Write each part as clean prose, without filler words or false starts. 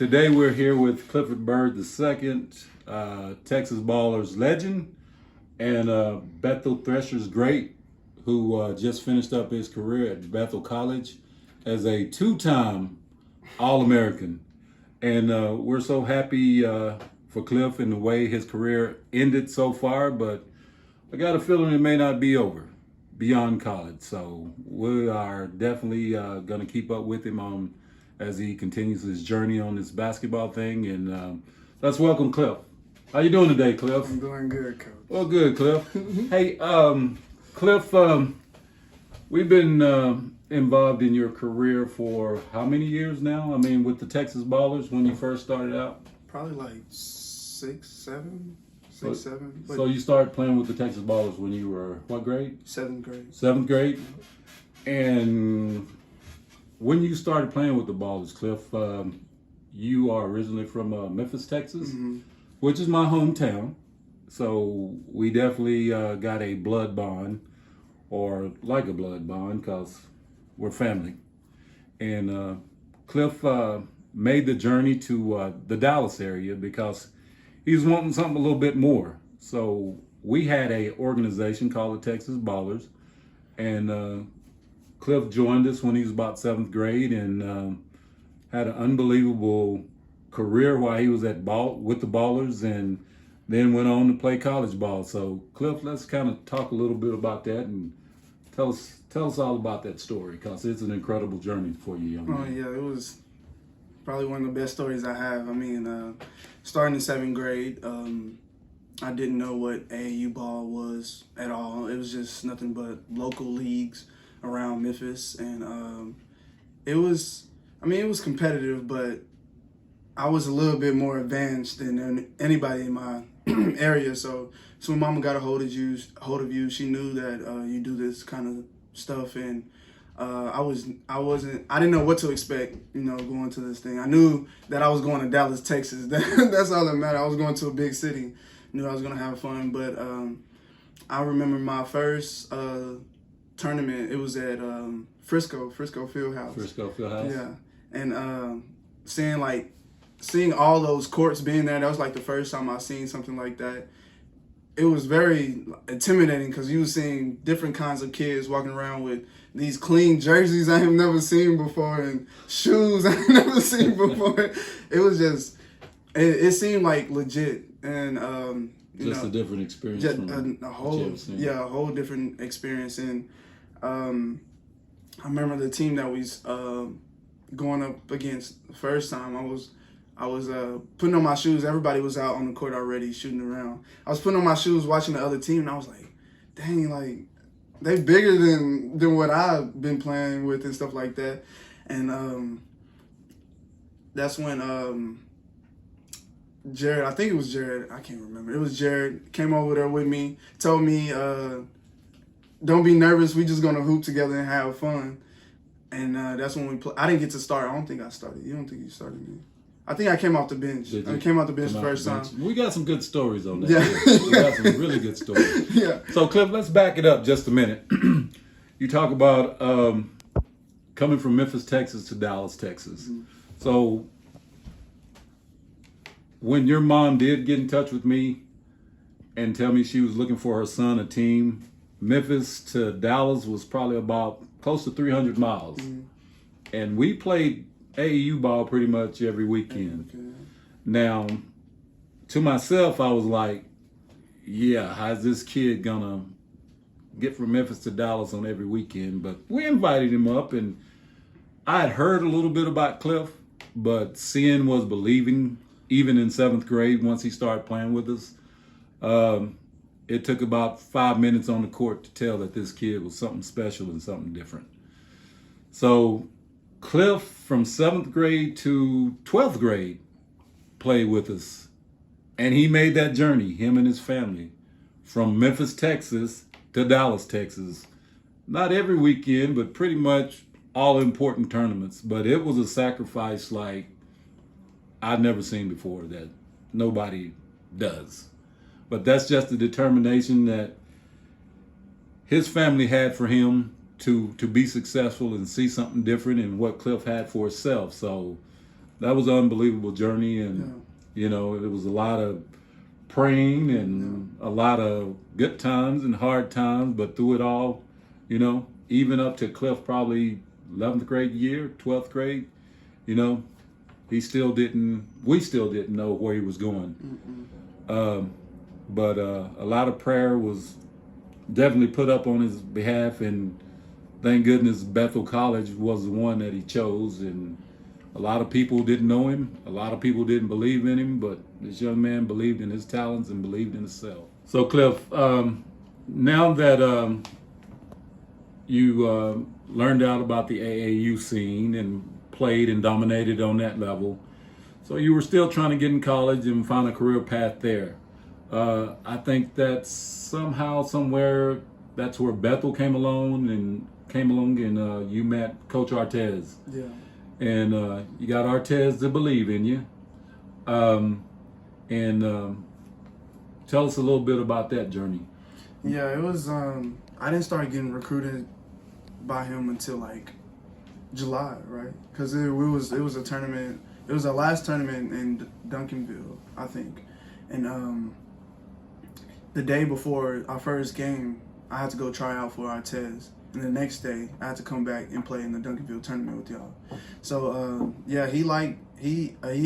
Today we're here with Clifford Byrd II, Texas Ballers legend, and Bethel Threshers great, who just finished up his career at Bethel College as a two-time All-American. And we're so happy for Cliff and the way his career ended so far, but I got a feeling it may not be over beyond college. So we are definitely going to keep up with him on as he continues his journey on this basketball thing. And let's welcome Cliff. How you doing today, Cliff? I'm doing good, Coach. Well, good, Cliff. Hey, Cliff, we've been involved in your career for how many years now? I mean, with the Texas Ballers when you first started out? Probably like six, seven. But So you started playing with the Texas Ballers when you were what grade? Seventh grade. Seventh grade? And when you started playing with the Ballers, Cliff, you are originally from Memphis, Texas, which is my hometown. So we definitely got a blood bond, or like a blood bond, because we're family. And Cliff made the journey to the Dallas area because he's wanting something a little bit more. So we had a organization called the Texas Ballers, and Cliff joined us when he was about seventh grade and had an unbelievable career while he was with the Ballers, and then went on to play college ball. So Cliff, let's kind of talk a little bit about that and tell us all about that story, because it's an incredible journey for you, young man. Oh yeah, it was probably one of the best stories I have. I mean, starting in seventh grade, I didn't know what AAU ball was at all. It was just nothing but local leagues around Memphis, and it was competitive, but I was a little bit more advanced than anybody in my area. So when Mama got a hold of you, she knew that you do this kind of stuff, and I didn't know what to expect, going to this thing. I knew that I was going to Dallas, Texas. That's all that mattered. I was going to a big city. Knew I was gonna have fun, but I remember my first tournament. It was at Frisco Fieldhouse. Frisco Fieldhouse. Yeah, and seeing all those courts being there. That was like the first time I seen something like that. It was very intimidating because you were seeing different kinds of kids walking around with these clean jerseys I have never seen before and shoes I have never seen before. It was just, it seemed like legit, and a different experience. Just a whole different experience. And I remember the team that we going up against the first time. I was putting on my shoes. Everybody was out on the court already shooting around. I was putting on my shoes, watching the other team, and I was like, dang, like, they bigger than what I've been playing with and stuff like that. And that's when Jared, I think it was Jared, I can't remember. It was Jared, came over there with me, told me, don't be nervous, we just gonna hoop together and have fun. And that's when we played. I didn't get to start. I don't think I started. You don't think you started me? I think I came off the bench. I came off the bench the first time. We got some good stories on that. Yeah. We got some really good stories. Yeah. So, Cliff, let's back it up just a minute. You talk about coming from Memphis, Texas to Dallas, Texas. Mm-hmm. So, when your mom did get in touch with me and tell me she was looking for her son a team, Memphis to Dallas was probably about close to 300 miles. Mm-hmm. And we played AAU ball pretty much every weekend. Okay. Now, to myself, I was like, yeah, how's this kid gonna get from Memphis to Dallas on every weekend? But we invited him up, and I had heard a little bit about Cliff, but seeing was believing, even in seventh grade once he started playing with us. It took about 5 minutes on the court to tell that this kid was something special and something different. So Cliff, from 7th grade to 12th grade, played with us. And he made that journey, him and his family, from Memphis, Texas to Dallas, Texas. Not every weekend, but pretty much all important tournaments. But it was a sacrifice like I've never seen before that nobody does. But that's just the determination that his family had for him to be successful and see something different, and what Cliff had for himself. So that was an unbelievable journey, and you know, it was a lot of praying and a lot of good times and hard times, but through it all, you know, even up to Cliff probably 11th grade year, 12th grade, you know, we still didn't know where he was going. But a lot of prayer was definitely put up on his behalf, and thank goodness Bethel College was the one that he chose. And a lot of people didn't know him, a lot of people didn't believe in him, but this young man believed in his talents and believed in himself. So Cliff, now that you learned out about the AAU scene and played and dominated on that level, so you were still trying to get in college and find a career path there. I think that somehow, somewhere, that's where Bethel came along, and you met Coach Artez. Yeah. And you got Artez to believe in you. Tell us a little bit about that journey. Yeah, it was. I didn't start getting recruited by him until like July, right? Because it was a tournament. It was our last tournament in Duncanville, I think, and the day before our first game, I had to go try out for Artez. And the next day, I had to come back and play in the Duncanville tournament with y'all. So yeah, he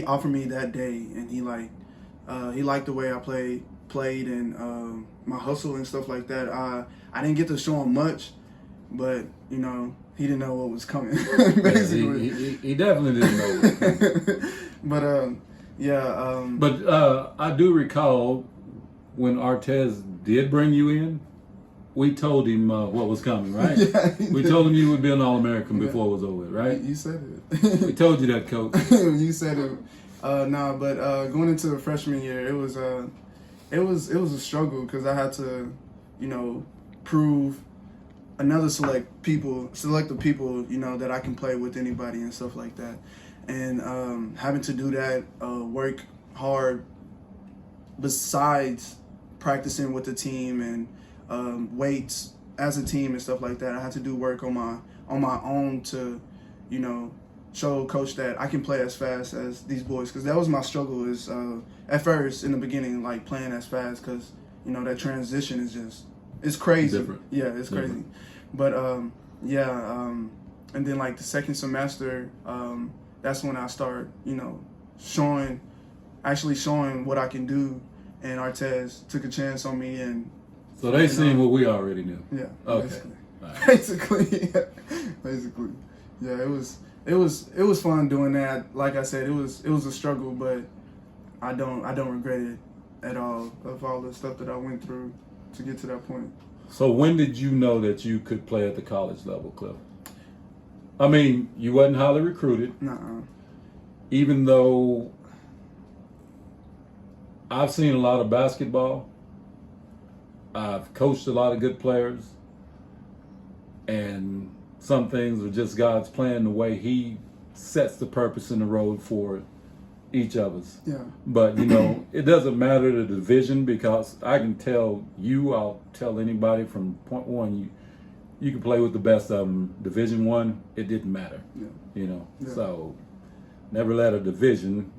offered me that day, and he liked the way I played and my hustle and stuff like that. I didn't get to show him much, but you know, he didn't know what was coming. Basically, he definitely didn't know what was coming. But I do recall when Artez did bring you in, we told him what was coming, right? Yeah, we told him you would be an All-American before it was over, right? You said it. We told you that, Coach. You said it. But going into the freshman year, it was a struggle because I had to, you know, prove select the people, you know, that I can play with anybody and stuff like that, and having to do that, work hard besides practicing with the team and weights as a team and stuff like that. I had to do work on my own to, you know, show coach that I can play as fast as these boys, because that was my struggle is at first in the beginning, like playing as fast, because you know that transition is just, it's crazy. Different. Yeah, it's crazy. But and then like the second semester, that's when I start, you know, showing what I can do, and Artez took a chance on me. And so they seen what we already knew. Yeah. Okay. Basically. Basically. Yeah, it was fun doing that. Like I said, it was a struggle, but I don't regret it at all, of all the stuff that I went through to get to that point. So when did you know that you could play at the college level, Cliff? I mean, you wasn't highly recruited. Nuh-uh. Even though I've seen a lot of basketball, I've coached a lot of good players, and some things are just God's plan, the way He sets the purpose in the road for each of us. Yeah. But, you know, it doesn't matter the division, because I can tell you, I'll tell anybody from point one, you can play with the best of them. Division one, it didn't matter. Yeah. You know, Yeah. so never let a division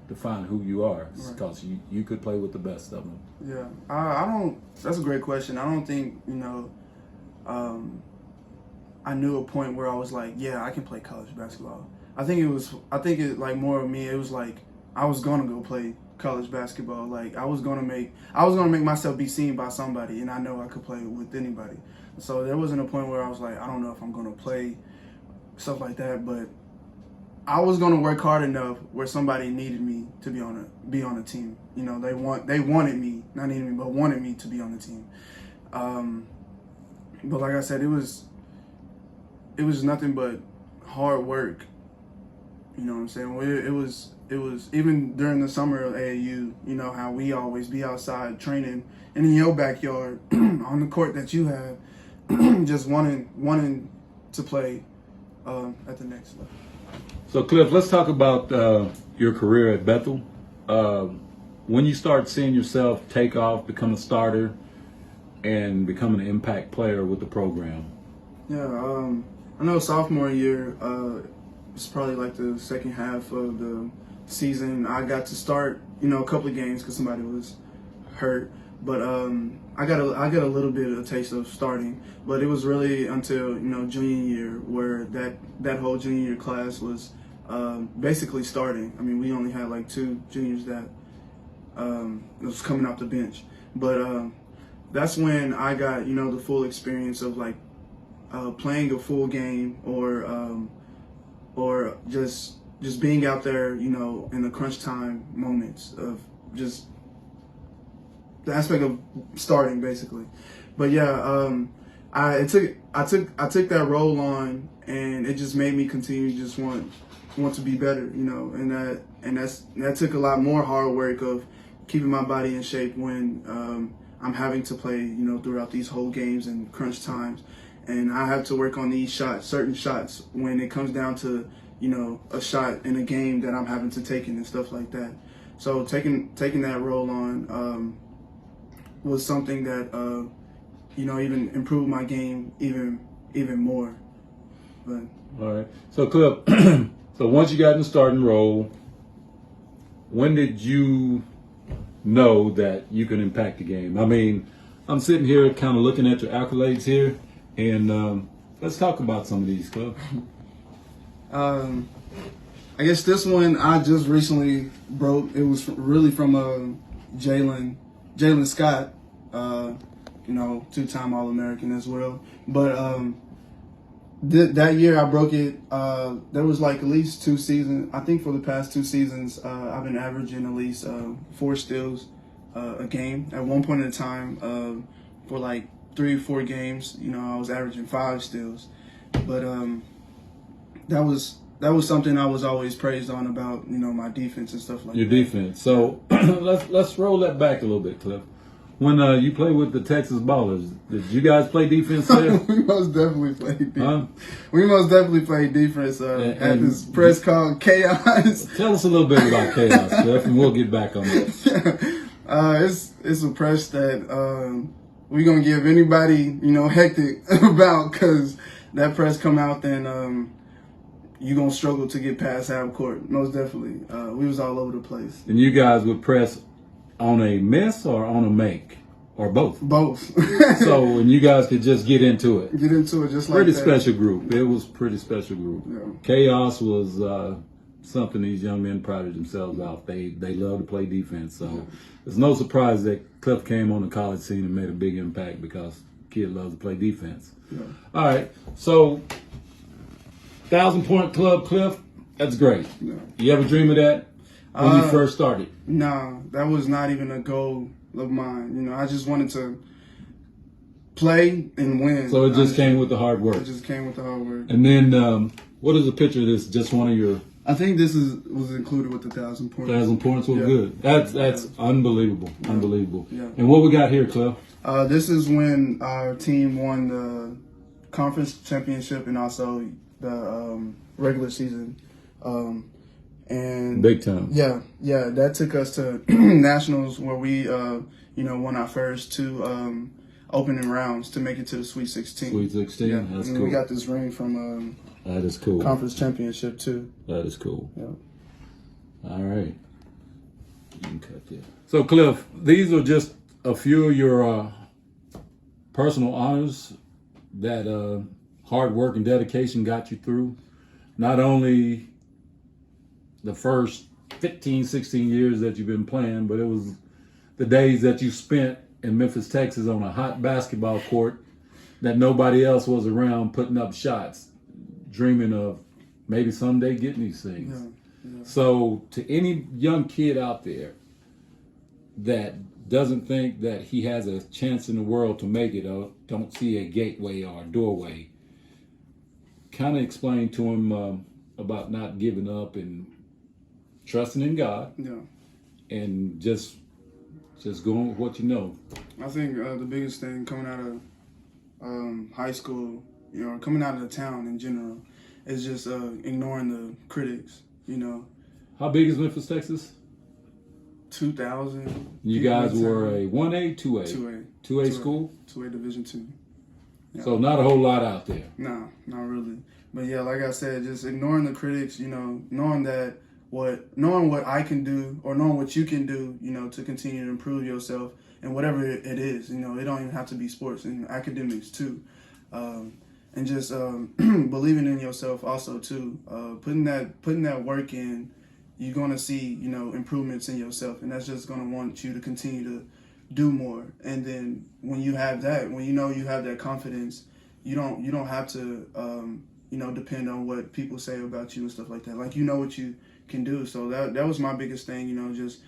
define who you are, because you could play with the best of them. Yeah, I don't. That's a great question. I don't think, you know, I knew a point where I was like, yeah, I can play college basketball. I think it like more of me. It was like I was gonna go play college basketball. Like I was gonna make myself be seen by somebody, and I know I could play with anybody. So there wasn't a point where I was like, I don't know if I'm gonna play stuff like that, but I was gonna work hard enough where somebody needed me to be on a team. You know, they wanted me, not needed me, but wanted me to be on the team. But like I said, it was nothing but hard work. You know what I'm saying? It was even during the summer of AAU. You know how we always be outside training and in your backyard on the court that you have, just wanting to play at the next level. So Cliff, let's talk about your career at Bethel. When you start seeing yourself take off, become a starter, and become an impact player with the program. Yeah, I know sophomore year, it's probably like the second half of the season. I got to start, a couple of games because somebody was hurt. But I got a little bit of a taste of starting. But it was really until junior year where that whole junior year class was basically starting. I mean, we only had like 2 juniors that was coming off the bench. But that's when I got the full experience of like playing a full game or just being out there, in the crunch time moments of just the aspect of starting basically. But yeah, I took that role on, and it just made me continue to just want to be better, and that took a lot more hard work of keeping my body in shape when I'm having to play, throughout these whole games and crunch times, and I have to work on these certain shots when it comes down to a shot in a game that I'm having to take in and stuff like that. So taking that role on was something that even improved my game even more. But all right. So Cliff, so once you got in the starting role, when did you know that you can impact the game? I mean, I'm sitting here kind of looking at your accolades here, and let's talk about some of these, Cliff. I guess this one I just recently broke. It was really from Jalen Scott, 2-time All-American as well. But that year I broke it. There was like at least 2 seasons. I think for the past 2 seasons, I've been averaging at least 4 steals a game. At one point in time, for like 3 or 4 games, I was averaging 5 steals. But that was something I was always praised on about, my defense and stuff like that. Your defense. So let's roll that back a little bit, Cliff. When you played with the Texas Ballers, did you guys play defense there? We most definitely played defense. Huh? We most definitely played defense at this press called Chaos. Tell us a little bit about Chaos, Cliff, and we'll get back on that. It's a press that we're going to give anybody, hectic about, because that press come out and you're going to struggle to get past half court, most definitely. We was all over the place. And you guys would press on a miss or on a make? Or both? Both. So, and you guys could just get into it? Get into it just like pretty that. Special group. It was pretty special group. Yeah. Chaos was something these young men prided themselves off. They love to play defense. So, it's no surprise that Cliff came on the college scene and made a big impact because kid loves to play defense. Yeah. All right. So, 1,000-point club, Cliff, that's great. Yeah. You ever dream of that when you first started? No, that was not even a goal of mine. I just wanted to play and win. So it just came with the hard work. It just came with the hard work. And then, what is the picture of this? Just one of your... I think this was included with the 1,000 points. 1,000 points was good. That's unbelievable. Yeah. Unbelievable. Yeah. And what we got here, Cliff? This is when our team won the conference championship and also the regular season. And big time. Yeah, that took us to nationals where we, won our first 2 opening rounds to make it to the Sweet 16. Sweet 16, yeah. that's and cool. We got this ring from that is cool. Conference championship too. That is cool. Yeah. All right. You can cut there. So, Cliff, these are just a few of your personal honors that hard work and dedication got you through. Not only the first 15, 16 years that you've been playing, but it was the days that you spent in Memphis, Texas on a hot basketball court that nobody else was around putting up shots, dreaming of maybe someday getting these things. Yeah. So to any young kid out there that doesn't think that he has a chance in the world to make it or don't see a gateway or a doorway, kind of explain to him about not giving up and trusting in God, and just going with what you know. I think the biggest thing coming out of high school, coming out of the town in general, is just ignoring the critics. How big is Memphis, Texas? 2,000. You guys were a 1A, 2A. 2A school? 2A Division II. Yeah. So not a whole lot out there. No, not really. But yeah, like I said, just ignoring the critics, knowing what I can do or knowing what you can do, to continue to improve yourself and whatever it is, it don't even have to be sports and academics too. And just believing in yourself also too. Putting that work in, you're gonna see, improvements in yourself, and that's just gonna want you to continue to do more. And then when you have that, when you have that confidence, you don't have to depend on what people say about you and stuff like that. Like what you can do. So that was my biggest thing, just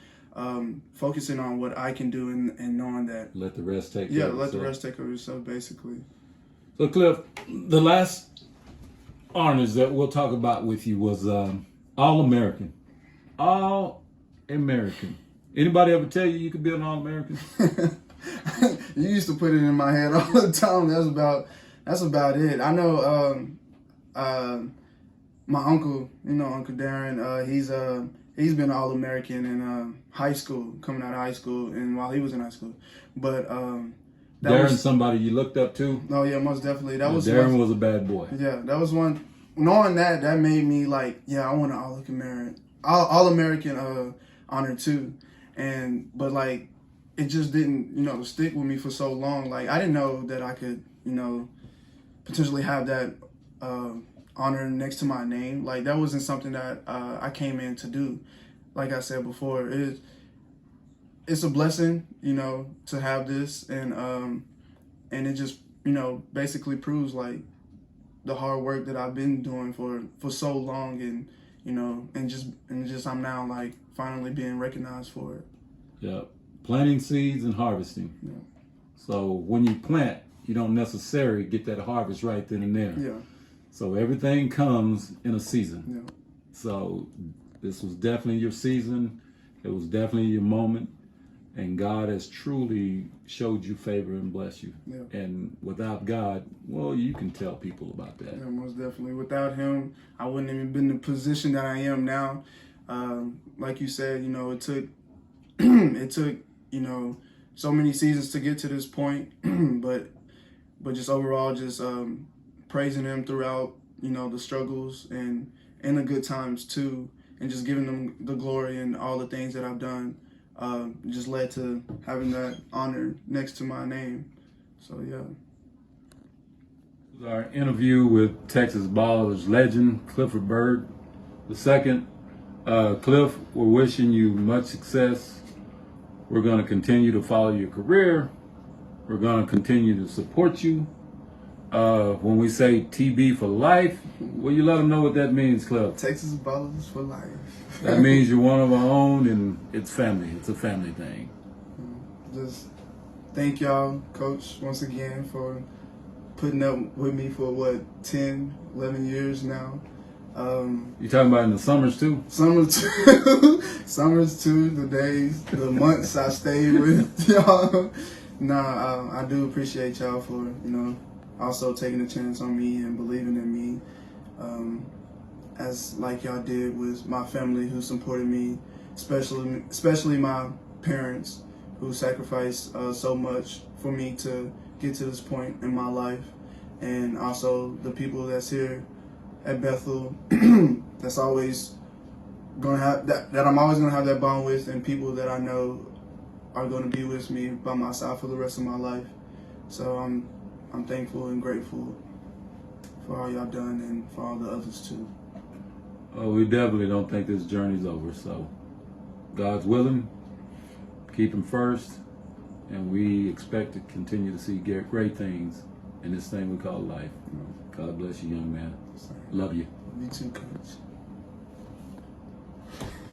focusing on what I can do and knowing that. Let the rest take care of let the rest take care of yourself, basically. So Cliff, the last honors that we'll talk about with you was All-American. All-American. Anybody ever tell you could be an All-American? You used to put it in my head all the time. That's about it. I know my uncle, Uncle Darren, he's been All-American in high school, coming out of high school, and while he was in high school. But Darren's somebody you looked up to? Oh yeah, most definitely. Darren was a bad boy. Yeah, that was one. Knowing that made me like, I want an All-American honor too. But like, it just didn't, stick with me for so long. Like, I didn't know that I could, potentially have that honor next to my name. Like, that wasn't something that I came in to do. Like I said before, it's a blessing, to have this, and it just, basically proves like the hard work that I've been doing for so long, and and just I'm now like finally being recognized for it. Yeah, planting seeds and harvesting. Yeah. So when you plant, you don't necessarily get that harvest right then and there. Yeah. So everything comes in a season. Yeah. So this was definitely your season. It was definitely your moment. And God has truly showed you favor and blessed you. Yeah. And without God, well, you can tell people about that. Yeah, most definitely. Without him, I wouldn't even been in the position that I am now. Like you said, it took it took, so many seasons to get to this point. but just overall, just praising him throughout, the struggles and the good times too, and just giving him the glory and all the things that I've done. Just led to having that honor next to my name. So yeah. Our interview with Texas Ballers legend Clifford Byrd II. Cliff, we're wishing you much success. We're going to continue to follow your career. We're going to continue to support you. When we say TB for life, will you let them know what that means, Cliff? Texas Ballers for life. That means you're one of our own, and it's family. It's a family thing. Just thank y'all, Coach, once again for putting up with me for 10, 11 years now. You talking about in the summers too? Summers too, the days, the months I stayed with y'all. I do appreciate y'all for, also taking a chance on me and believing in me. As like y'all did with my family who supported me, especially my parents who sacrificed so much for me to get to this point in my life, and also the people that's here at Bethel that's always gonna have that I'm always gonna have that bond with, and people that I know are gonna be with me by my side for the rest of my life. So I'm thankful and grateful for all y'all done and for all the others too. Oh, we definitely don't think this journey's over. So God's willing, keep him first, and we expect to continue to see great things in this thing we call life. God bless you, young man. Love you. You too, Coach.